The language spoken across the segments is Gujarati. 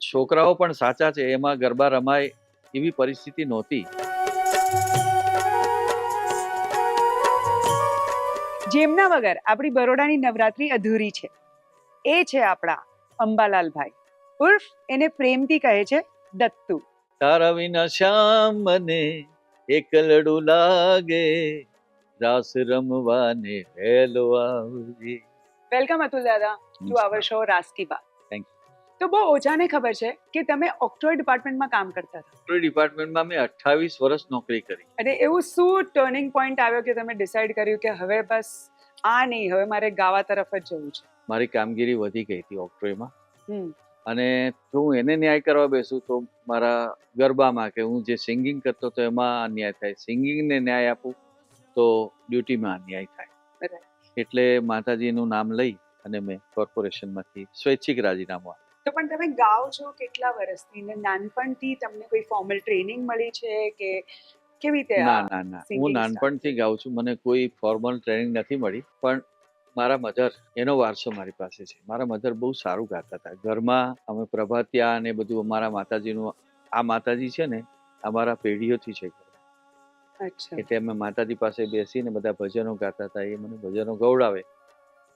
છોકરાઓ પણ સાચા છે, એમાં ગરબા રમાય એવી પરિસ્થિતિ નહોતી. જેમના વગર આપણી બરોડાની નવરાત્રી અધૂરી છે એ છે આપણા અંબાલાલભાઈ, ઉર્ફ એને પ્રેમથી કહે છે દત્તુ. તારા વિના શ્યામ મને એકલડું લાગે, રાસ રમવાને વહેલો આવજે. Welcome Atul Dada to our show Raas Ki Baat. Thank you. તો બહુ ઓછાને ખબર છે કે તમે ઓક્ટ્રોય ડિપાર્ટમેન્ટમાં કામ કરતા હતા, ડોક્ટરી ડિપાર્ટમેન્ટમાં મેં 28 વર્ષ નોકરી કરી. અને એવું શું ટર્નિંગ પોઈન્ટ આવ્યો કે તમે ડિસાઈડ કર્યું કે હવે બસ આ નહીં, હવે મારે ગાવા તરફ જ જવું છે? મારી કામગીરી વધી ગઈ હતી ઓક્ટ્રોયમાં, હમ અને જો હું એને ન્યાય કરવા બેસું તો મારા ગરબામાં કે હું જે સિંગિંગ કરતો હતો એમાં અન્યાય થાય, સિંગિંગને ન્યાય આપું તો ડ્યુટીમાં અન્યાય થાય. બરાબર. એટલે માતાજીનું નામ લઈ અને મેં કોર્પોરેશનમાંથી સ્વૈચ્છિક રાજીનામું આપ્યું. તો પણ તમે ગાઓ છો કેટલા વર્ષથી, ને નાનપણથી તમને કોઈ ફોર્મલ ટ્રેનિંગ મળી છે કે કેવી રીતે? ના ના ના, singing હું નાનપણથી ગાઉં છું, મને કોઈ ફોર્મલ ટ્રેનિંગ નથી મળી. પણ મારા મધર, એનો વારસો મારી પાસે છે. મારા મધર બહુ સારું ગાતા હતા. ઘરમાં અમે પ્રભાતિયા અને બધું અમારા માતાજીનું, આ માતાજી છે ને અમારા પેઢીઓથી છે. અચ્છા. એટલે અમે માતાજી પાસે બેસીને બધા ભજનો ગાતા હતા. એ મને ભજનો ગવડાવે,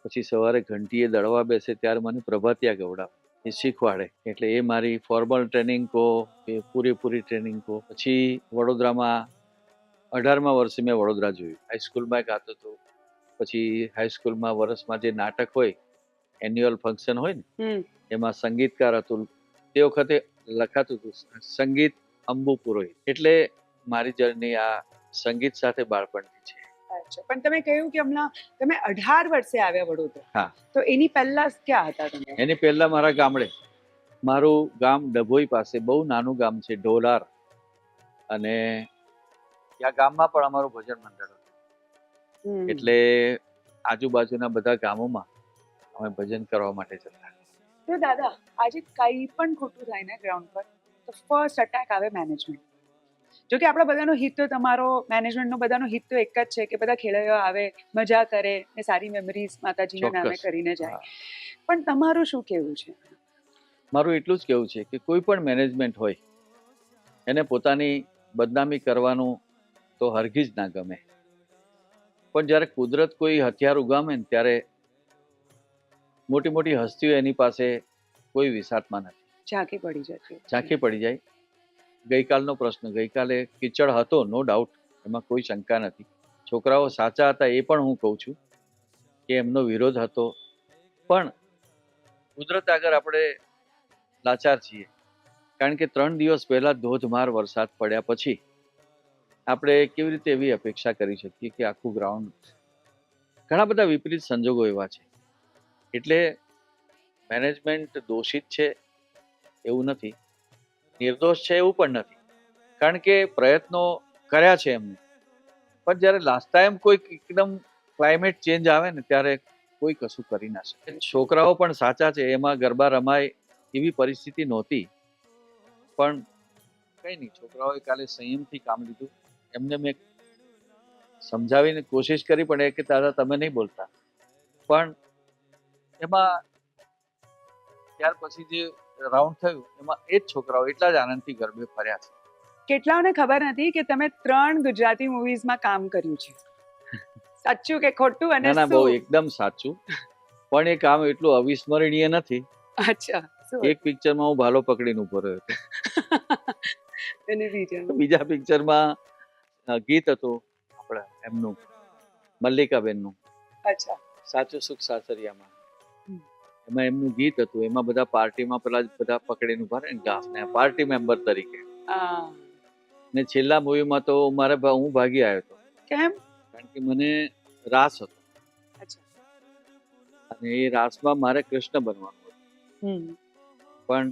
પછી સવારે ઘંટીએ દળવા બેસે ત્યારે મને પ્રભાતિયા ગવડાવે, એ શીખવાડે. એટલે એ મારી ફોર્મલ ટ્રેનિંગ કહો કે પૂરેપૂરી ટ્રેનિંગ કહો. પછી વડોદરામાં 18મા વર્ષે મેં વડોદરા જોયું, હાઈસ્કૂલમાં ગાતો હતો. પછી હાઈસ્કૂલમાં વર્ષમાં જે નાટક હોય, એન્યુઅલ ફંક્શન હોય ને, એમાં સંગીતકાર હતું. તે વખતે લખાતું હતું સંગીત અંબુ પુરોહિત. એટલે મારી જર્ની આ સંગીત સાથે બાળપણથી છે. અચ્છા, પણ તમે કહ્યું કે હમણાં તમે 18 વર્ષે આવ્યા વડોદરા. હા. તો એની પહેલા ક્યાં હતા તમે? એની પહેલા મારા ગામડે, મારું ગામ ડભોઈ પાસે, બહુ નાનું ગામ છે, ઢોલાર. અને ત્યાં ગામમાં પણ અમારું ભજન મંડળ હતું. એટલે આજુબાજુના બધા ગામોમાં અમે ભજન કરવા માટે જતા. તો દાદા, આજે કંઈ પણ ખોટું થાય ને ગ્રાઉન્ડ પર, તો ફર્સ્ટ અટેક આવે મેનેજમેન્ટ. જો કે આપણા બધાનો હિત તો, તમારો મેનેજમેન્ટનો બધાનો હિત તો એક જ છે કે બધા ખેલૈયાઓ આવે, મજા કરે ને સારી મેમરીઝ માતાજીના નામે ચોક્કસ. કરીને જાય. પણ તમારું શું કહેવું છે? મારું એટલું જ કહેવું છે કે કોઈ પણ મેનેજમેન્ટ હોય એને પોતાની બદનામી કરવાનું તો હરગીજ ના ગમે. પણ જ્યારે કુદરત કોઈ હથિયાર ઉગામે ને ત્યારે મોટી મોટી હસ્તીઓ એની પાસે કોઈ વિસાતમાં નથી, ઝાંખી પડી જતી. ઝાંખી પડી જાય. ગઈકાલનો પ્રશ્ન, ગઈકાલે કીચડ હતો, નો ડાઉટ, એમાં કોઈ શંકા નથી. છોકરાઓ સાચા હતા એ પણ હું કહું છું કે એમનો વિરોધ હતો. પણ કુદરત આગળ આપણે લાચાર છીએ, કારણ કે 3 દિવસ પહેલા ધોધમાર વરસાદ પડ્યા પછી આપણે કેવી રીતે એવી અપેક્ષા કરી શકીએ કે આખું ગ્રાઉન્ડ, ઘણા બધા વિપરીત સંજોગો એવા છે. એટલે મેનેજમેન્ટ દોષિત છે એવું નથી, નિર્દોષ છે એવું પણ નથી, કારણ કે પ્રયત્નો કર્યા છે એમને. પણ જ્યારે લાસ્ટ ટાઈમ કોઈક એકદમ ક્લાઇમેટ ચેન્જ આવે ને ત્યારે કોઈ કશું કરી ના શકે. છોકરાઓ પણ સાચા છે, એમાં ગરબા રમાય એવી પરિસ્થિતિ નહોતી. પણ કઈ નહીં, છોકરાઓએ કાલે સંયમથી કામ લીધું. એમને મેં સમજાવીને કોશિશ કરી, પણ એ કે દાદા તમે નહીં બોલતા. પણ એમાં ત્યાર પછી જે રાઉન્ડ થયું એમાં એ જ છોકરાઓ એટલા જ આનંદથી ગરબે ફર્યા છે. કેટલાઓને ખબર નથી કે તમે 3 ગુજરાતી મૂવીઝમાં કામ કર્યું છે. સાચું કે ખોટું? અને ના ના, બહુ શું? એકદમ સાચું. પણ એ કામ એટલું અવિસ્મરણીય નથી. અચ્છા, શું? એક પિક્ચરમાં હું ભાલો પકડીને ઉભો રહ્યો હતો. અને બીજા પિક્ચરમાં ગીત હતું આપણા એમનું, મલ્લિકાબેનનું, અચ્છા, સાચું સુખ સાસરિયામાં. એમાં એમનું ગીત હતું. એમાં બધા પાર્ટીમાં પેલા બધા પકડીને ઉભા રહે ને ગાફને, પાર્ટી મેમ્બર તરીકે. ને છેલ્લા મૂવીમાં તો હું ભાગી આવ્યો હતો. કેમ? કારણ કે મને રાસ હતો, અચ્છા. અને એ રાસમાં મારે કૃષ્ણ બનવાનું હતું. હમ. પણ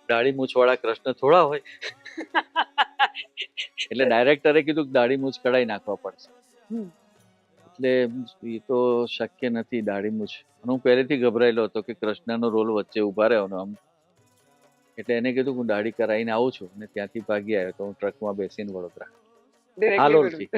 દાઢી મૂછવાળા કૃષ્ણ થોડા હોય. એટલે ડાયરેક્ટરે કીધું કે દાઢી મૂછ કઢાઈ નાખવા પડશે. એટલે એ તો શક્ય નથી, દાઢી મૂછ. હું પહેલેથી ગભરાયેલો હતો કે કૃષ્ણનો રોલ વચ્ચે ઉભા રહ્યો આમ. એટલે એને કીધું હું દાઢી કરાવીને આવું છું, અને ત્યાંથી ભાગી આવ્યો તો હું ટ્રકમાં બેસીને વડોદરા, હાલોલથી.